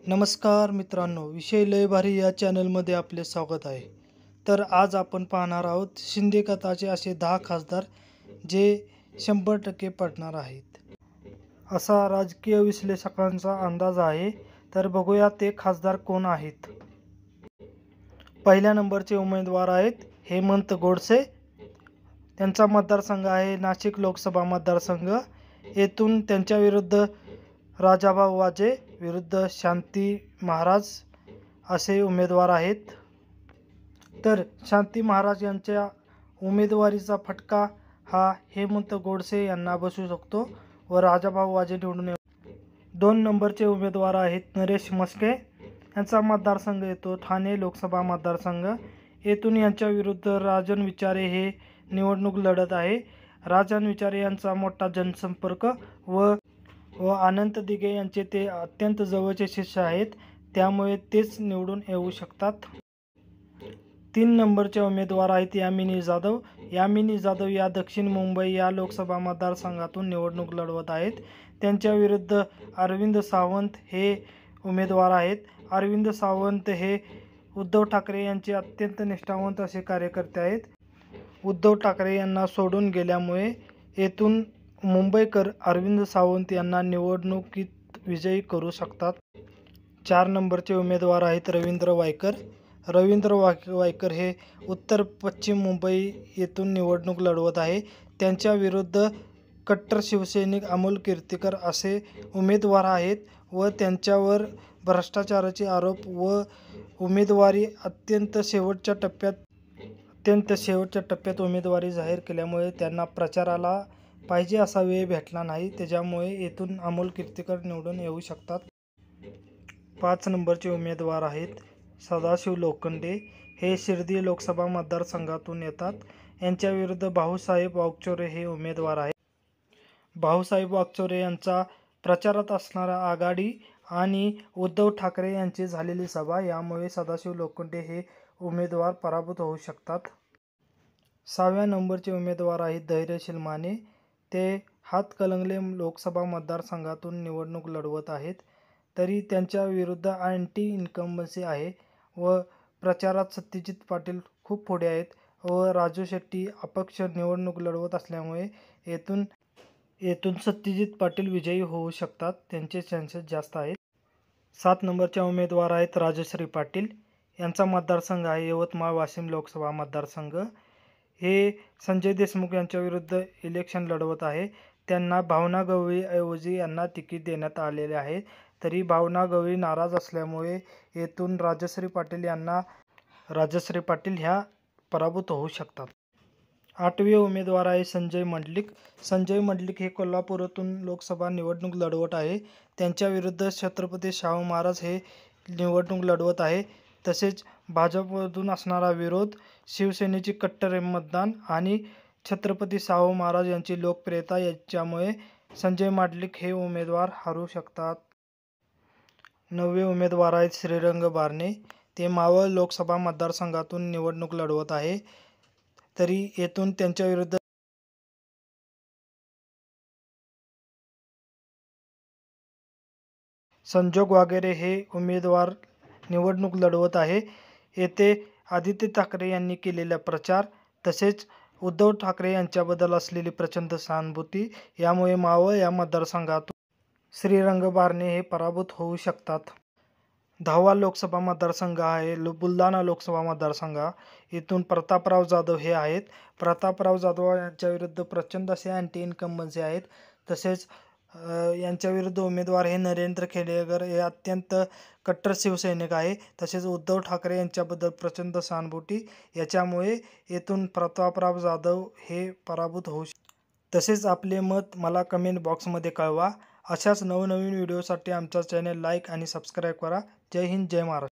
नमस्कार मित्रांनो, विषय लय भारी या चॅनलमध्ये आपले स्वागत आहे. तर आज आपण पाहणार आहोत शिंदे गटाचे असे 10 खासदार जे 100% पडणार आहेत, असा राजकीय विश्लेषकांचा अंदाज आहे. तर बघूया ते खासदार कोण आहेत. पहिल्या नंबरचे उमेदवार आहेत हेमंत गोडसे. त्यांचा मतदारसंघ आहे नाशिक लोकसभा मतदारसंघ. येथून त्यांच्या विरुद्ध राजाभाऊ वाजे विरुद्ध शांती महाराज असे उमेदवार आहेत. तर शांती महाराज यांच्या उमेदवारीचा फटका हा हेमंत गोडसे यांना बसू शकतो व राजाभाऊ वाजे निवडून येऊ. 2 नंबरचे उमेदवार आहेत नरेश मस्के. यांचा मतदारसंघ येतो ठाणे लोकसभा मतदारसंघ. येथून यांच्या विरुद्ध राजन विचारे हे निवडणूक लढत आहे. राजन विचारे यांचा मोठा जनसंपर्क व अनंत दिघे यांचे ते अत्यंत जवळचे शिष्य आहेत, त्यामुळे तेच निवडून येऊ शकतात. 3 नंबरचे उमेदवार आहेत यामिनी जाधव. यामिनी जाधव या दक्षिण मुंबई या लोकसभा मतदारसंघातून निवडणूक लढवत आहेत. त्यांच्या विरुद्ध अरविंद सावंत हे उमेदवार आहेत. अरविंद सावंत हे उद्धव ठाकरे यांचे अत्यंत निष्ठावंत असे कार्यकर्ते आहेत. उद्धव ठाकरे यांना सोडून गेल्यामुळे येथून मुंबईकर अरविंद सावंत यांना निवडणुकीत विजयी करू शकतात. 4 नंबरचे उमेदवार आहेत रवींद्र वायकर. रवींद्र वायकर हे उत्तर पश्चिम मुंबई येथून निवडणूक लढवत आहे. त्यांच्या विरुद्ध कट्टर शिवसैनिक अमोल कीर्तीकर असे उमेदवार आहेत व त्यांच्यावर भ्रष्टाचाराचे आरोप व उमेदवारी अत्यंत शेवटच्या टप्प्यात उमेदवारी जाहीर केल्यामुळे त्यांना प्रचाराला पाहिजे असा वेळ भेटला नाही. त्याच्यामुळे येथून अमोल कीर्तीकर निवडून येऊ शकतात. 5 नंबरचे उमेदवार आहेत सदाशिव लोखंडे. हे शिर्डी लोकसभा मतदारसंघातून येतात. यांच्या विरुद्ध भाऊसाहेब वागचौरे हे उमेदवार आहेत. भाऊसाहेब वागचौरे यांचा प्रचारात असणारा आघाडी आणि उद्धव ठाकरे यांची झालेली सभा यामुळे सदाशिव लोखंडे हे उमेदवार पराभूत होऊ शकतात. 6व्या नंबरचे उमेदवार आहेत धैर्यशील माने. ते हातकणंगले लोकसभा मतदारसंघातून निवडणूक लढवत आहेत. तरी त्यांच्या विरुद्ध अँटी इन्कम्बन्सी आहे व प्रचारात सत्यजित पाटील खूप पुढे आहेत व राजू शेट्टी अपक्ष निवडणूक लढवत असल्यामुळे येथून सत्यजित पाटील विजयी होऊ शकतात. त्यांचे चान्सेस जास्त आहेत. 7 नंबरच्या उमेदवार आहेत राजश्री पाटील. यांचा मतदारसंघ आहे यवतमाळ वाशिम लोकसभा मतदारसंघ. हे संजय देशमुख यांच्या विरुद्ध इलेक्शन लढवत आहे. त्यांना भावना गवळी ऐवजी यांना तिकीट देण्यात आलेले आहे. तरी भावना गवळी नाराज असल्यामुळे येथून राजश्री पाटील ह्या पराभूत होऊ शकतात. 8वे उमेदवार आहे संजय मंडलिक. संजय मंडलिक हे कोल्हापूरातून लोकसभा निवडणूक लढवत आहे. त्यांच्या विरुद्ध छत्रपती शाहू महाराज हे निवडणूक लढवत आहे. तसेच भाजपमधून असणारा विरोध, शिवसेनेची कट्टर मतदान आणि छत्रपती शाहू महाराज यांची लोकप्रियता याच्यामुळे संजय मंडलिक हे उमेदवार हरू शकतात. 9वे उमेदवार आहेत श्रीरंग बारणे. ते मावळ लोकसभा मतदारसंघातून निवडणूक लढवत आहे. तरी येथून त्यांच्या विरुद्ध संजोग वगैरे हे उमेदवार निवडणूक लढवत आहे. येथे आदित्य ठाकरे यांनी केलेला प्रचार तसेच उद्धव ठाकरे यांच्याबद्दल असलेली प्रचंड सहानुभूती यामुळे मावळ या मतदारसंघातून श्रीरंग बारणे हे पराभूत होऊ शकतात. 10वा लोकसभा मतदारसंघ आहे बुलढाणा लोकसभा मतदारसंघ. इथून प्रतापराव जाधव हे आहेत. प्रतापराव जाधव यांच्या विरुद्ध प्रचंड असे अँटी इन्कम्बन्सी आहेत. तसेच यांच्या विरुद्ध उमेदवार हे नरेंद्र खेडेकर हे अत्यंत कट्टर शिवसैनिक आहे. तसेच उद्धव ठाकरे यांच्याबद्दल प्रचंड सहानुभूती याच्यामुळे येथून प्रतापराव जाधव हे पराभूत होऊ शकतात. तसेच आपले मत मला कमेंट बॉक्समध्ये कळवा. अशाच नवनवीन व्हिडिओसाठी आमचा चॅनल लाईक आणि सबस्क्राईब करा. जय हिंद, जय महाराष्ट्र.